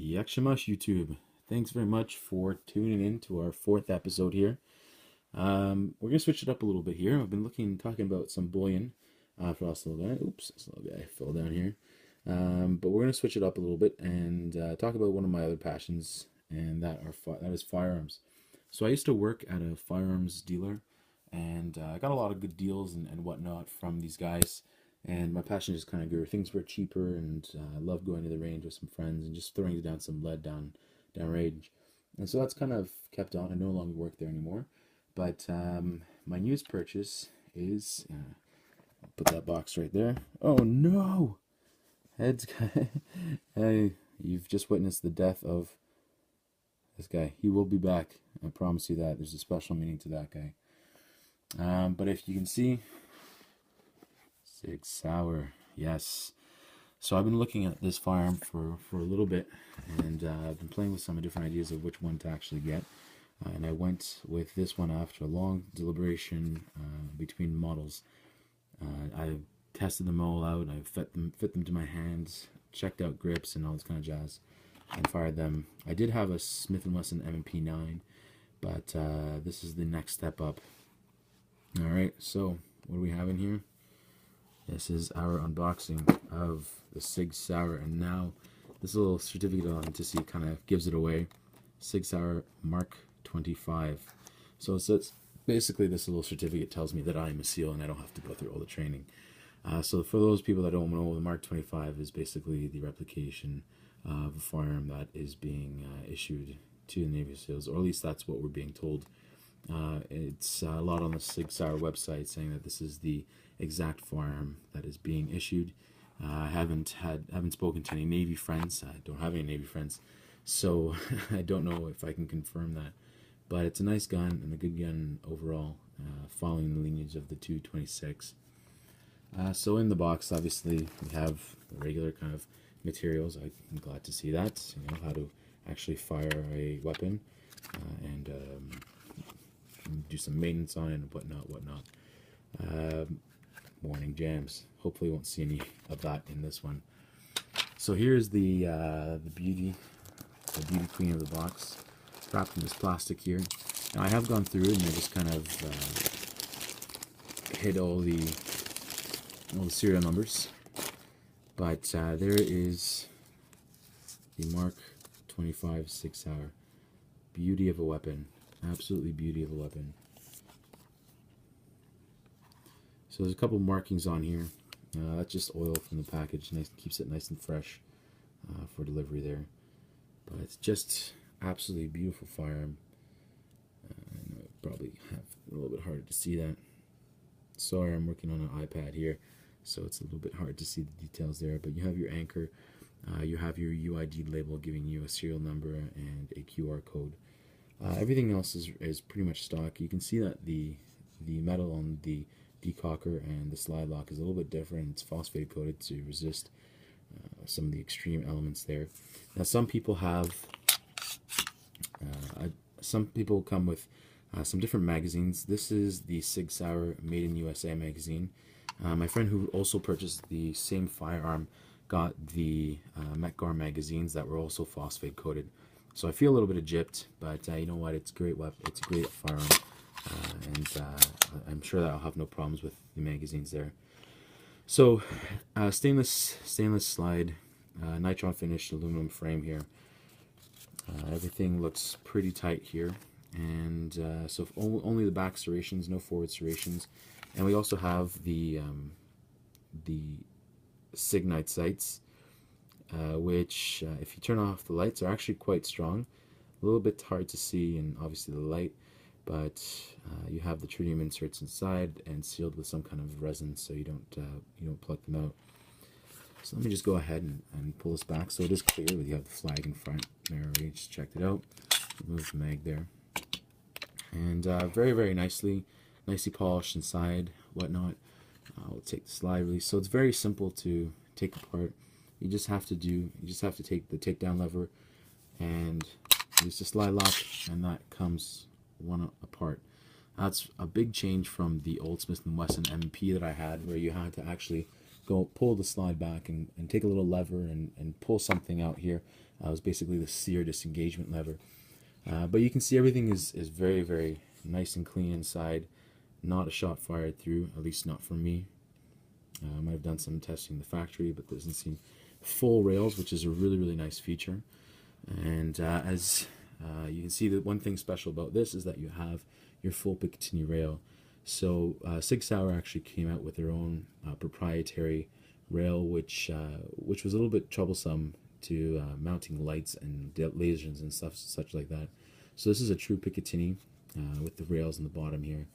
Yakshimash YouTube. Thanks very much for tuning in to our fourth episode here. We're gonna switch it up a little bit here. I've been talking about some bullion for us little guy. Oops, this little guy fell down here. But we're gonna switch it up a little bit and talk about one of my other passions, and that is firearms. So I used to work at a firearms dealer, and I got a lot of good deals and whatnot from these guys. And my passion just kind of grew. Things were cheaper, and I loved going to the range with some friends and just throwing down some lead down range. And so that's kind of kept on. I no longer work there anymore. But my newest purchase is, I'll put that box right there. Oh no! Heads guy. Hey, you've just witnessed the death of this guy. He will be back. I promise you that. There's a special meaning to that guy. But if you can see, Sig Sauer, yes. So I've been looking at this firearm for a little bit, and I've been playing with some different ideas of which one to actually get. And I went with this one after a long deliberation between models. I tested them all out. I fit them to my hands, checked out grips and all this kind of jazz, and fired them. I did have a Smith & Wesson MK25, but this is the next step up. All right, so what do we have in here? This is our unboxing of the Sig Sauer, and now this little certificate of authenticity kind of gives it away. Sig Sauer MK25. So it's basically, this little certificate tells me that I am a SEAL and I don't have to go through all the training. So for those people that don't know, the MK25 is basically the replication of a firearm that is being issued to the Navy SEALs, or at least that's what we're being told. It's a lot on the Sig Sauer website saying that this is the exact firearm that is being issued. I haven't spoken to any Navy friends. I don't have any Navy friends, so I don't know if I can confirm that. But it's a nice gun and a good gun overall, following the lineage of the 226. So in the box, obviously, we have the regular kind of materials. I'm glad to see that. You know, how to actually fire a weapon, and do some maintenance on it and whatnot. Warning jams. Hopefully won't see any of that in this one. So here's the beauty queen of the box, wrapped in this plastic here. Now I have gone through it and I just kind of hid all the serial numbers, but there is the MK25 Sig Sauer. Beauty of a weapon. Absolutely beauty of a weapon. So there's a couple markings on here. That's just oil from the package. Nice, keeps it nice and fresh for delivery there. But it's just absolutely beautiful firearm. I know I probably have a little bit harder to see that. Sorry, I'm working on an iPad here, so it's a little bit hard to see the details there. But you have your anchor. You have your UID label giving you a serial number and a QR code. Everything else is pretty much stock. You can see that the metal on the decocker and the slide lock is a little bit different. It's phosphate coated to resist some of the extreme elements there. Now some people have, some people come with some different magazines. This is the Sig Sauer Made in USA magazine. My friend who also purchased the same firearm got the Metgar magazines that were also phosphate coated. So I feel a little bit of gypped, but you know what? It's a great weapon. It's a great firearm, and I'm sure that I'll have no problems with the magazines there. So stainless slide, nitron finished aluminum frame here. Everything looks pretty tight here, and so only the back serrations, no forward serrations, and we also have the Signite sights. Which, if you turn off the lights, are actually quite strong. A little bit hard to see, and obviously the light, but you have the tritium inserts inside and sealed with some kind of resin, so you don't pluck them out. So let me just go ahead and pull this back, so it is clear. You have the flag in front. There, we just checked it out. Remove the mag there, and very nicely polished inside, whatnot. We'll take the slide release. So it's very simple to take apart. You just have to take the takedown lever and use the slide lock, and that comes one apart. That's a big change from the old Smith & Wesson MP that I had, where you had to actually go pull the slide back and take a little lever and pull something out here. It was basically the sear disengagement lever. But you can see everything is very, very nice and clean inside. Not a shot fired through, at least not from me. I might have done some testing in the factory, but doesn't seem full rails, which is a really, really nice feature. And as you can see, that one thing special about this is that you have your full Picatinny rail. So Sig Sauer actually came out with their own proprietary rail, which was a little bit troublesome to mounting lights and lasers and stuff such like that. So this is a true Picatinny with the rails in the bottom here.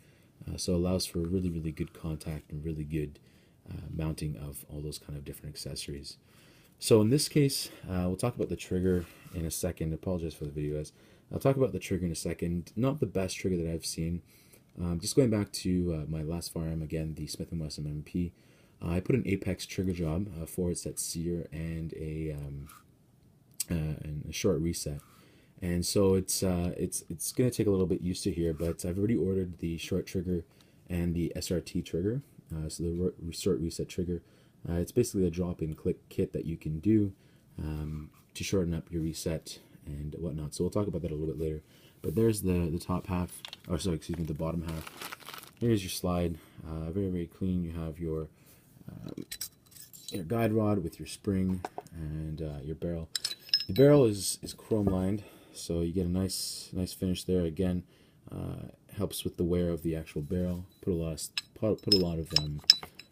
So it allows for really, really good contact and really good mounting of all those kind of different accessories. So in this case, we'll talk about the trigger in a second. I apologize for the video, guys. I'll talk about the trigger in a second. Not the best trigger that I've seen. Just going back to my last firearm, again, the Smith & Wesson MP. I put an Apex trigger job, forward set sear, and a short reset. And so it's going to take a little bit used to here, but I've already ordered the short trigger and the SRT trigger. So the short reset trigger. It's basically a drop-in click kit that you can do to shorten up your reset and whatnot. So we'll talk about that a little bit later. But there's the top half, or sorry, excuse me, the bottom half. Here's your slide, very, very clean. You have your guide rod with your spring and your barrel. The barrel is chrome lined, so you get a nice finish there. Again, helps with the wear of the actual barrel. Put a lot of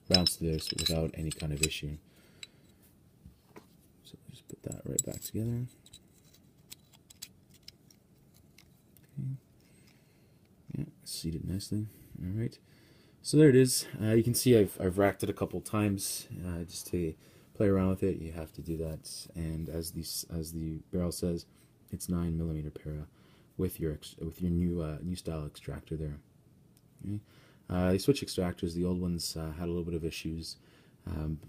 rounds to this without any kind of issue. So just put that right back together. Okay. Yeah, seated nicely. All right. So there it is. You can see I've racked it a couple times just to play around with it. You have to do that, and as the barrel says, it's 9mm para with your new style extractor there. Okay. They switch extractors. The old ones had a little bit of issues.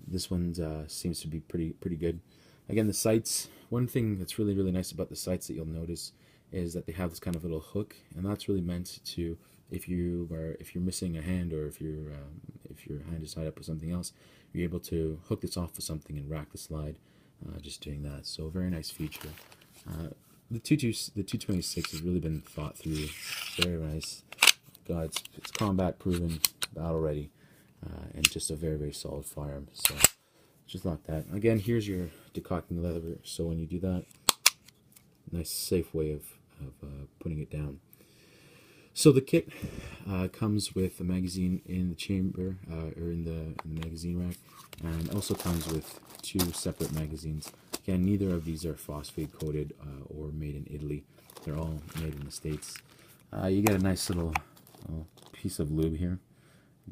This one seems to be pretty good. Again, the sights. One thing that's really, really nice about the sights that you'll notice is that they have this kind of little hook, and that's really meant to, if you're missing a hand, or if your hand is tied up with something else, you're able to hook this off of something and rack the slide. Just doing that. So very nice feature. The 226 has really been thought through. Very nice. God, it's combat proven, battle ready, and just a very, very solid firearm. So just like that. Again, here's your decocking lever. So when you do that, nice safe way of putting it down. So the kit comes with a magazine in the chamber, or in the magazine rack, and also comes with 2 separate magazines. Again, neither of these are phosphate coated or made in Italy. They're all made in the States. You get a nice little piece of lube here,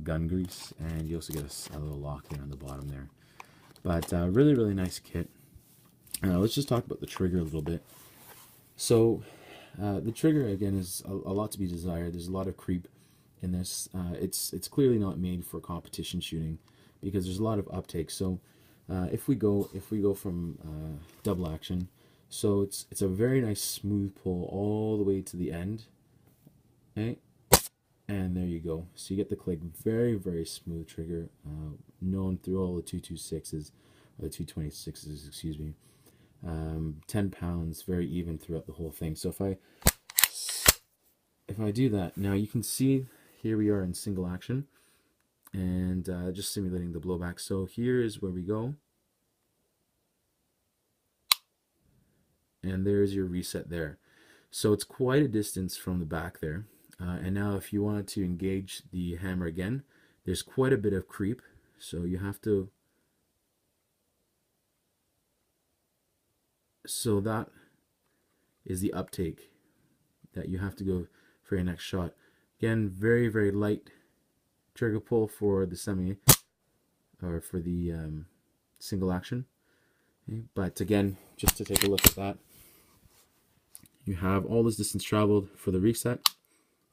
gun grease, and you also get a little lock there on the bottom there. But really, really nice kit. Let's just talk about the trigger a little bit. So the trigger, again, is a lot to be desired. There's a lot of creep in this. It's clearly not made for competition shooting because there's a lot of uptake. So if we go from double action, so it's a very nice smooth pull all the way to the end. Okay, and there you go. So you get the click. Very, very smooth trigger, known through all the 226s, or the 226s, excuse me. 10 pounds, very even throughout the whole thing. So if I do that, now you can see here we are in single action, and just simulating the blowback. So here is where we go, and there's your reset there. So it's quite a distance from the back there. And now if you wanted to engage the hammer again, there's quite a bit of creep, so you have to, so that is the uptake that you have to go for your next shot. Again, very, very light trigger pull for the semi, or for the single action. Okay. But again, just to take a look at that, you have all this distance traveled for the reset,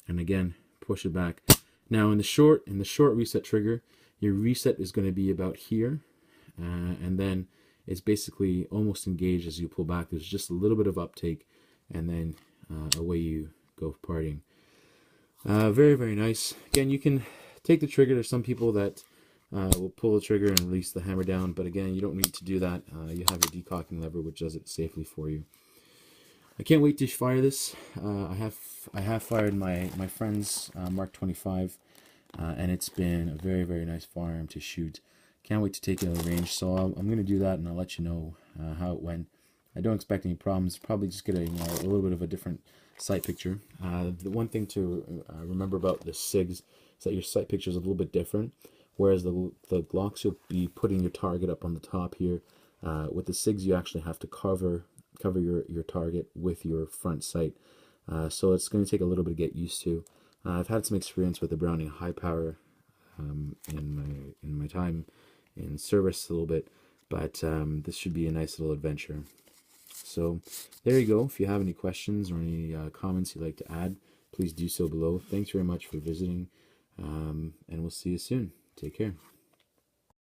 and again, push it back. Now in the short reset trigger, your reset is going to be about here, and then it's basically almost engaged as you pull back. There's just a little bit of uptake, and then away you go partying. Very, very nice. Again, you can take the trigger. There's some people that we'll pull the trigger and release the hammer down. But again, you don't need to do that. You have a decocking lever which does it safely for you. I can't wait to fire this. I have fired my friend's Mark 25, and it's been a very, very nice firearm to shoot. Can't wait to take it out of range. So I'm going to do that, and I'll let you know how it went. I don't expect any problems. Probably just get a little bit of a different sight picture. The one thing to remember about the SIGs is that your sight picture is a little bit different. Whereas the Glocks, you'll be putting your target up on the top here. With the SIGs, you actually have to cover your target with your front sight. So it's going to take a little bit to get used to. I've had some experience with the Browning high power in my time in service a little bit, but this should be a nice little adventure. So there you go. If you have any questions or any comments you'd like to add, please do so below. Thanks very much for visiting, and we'll see you soon. Take care.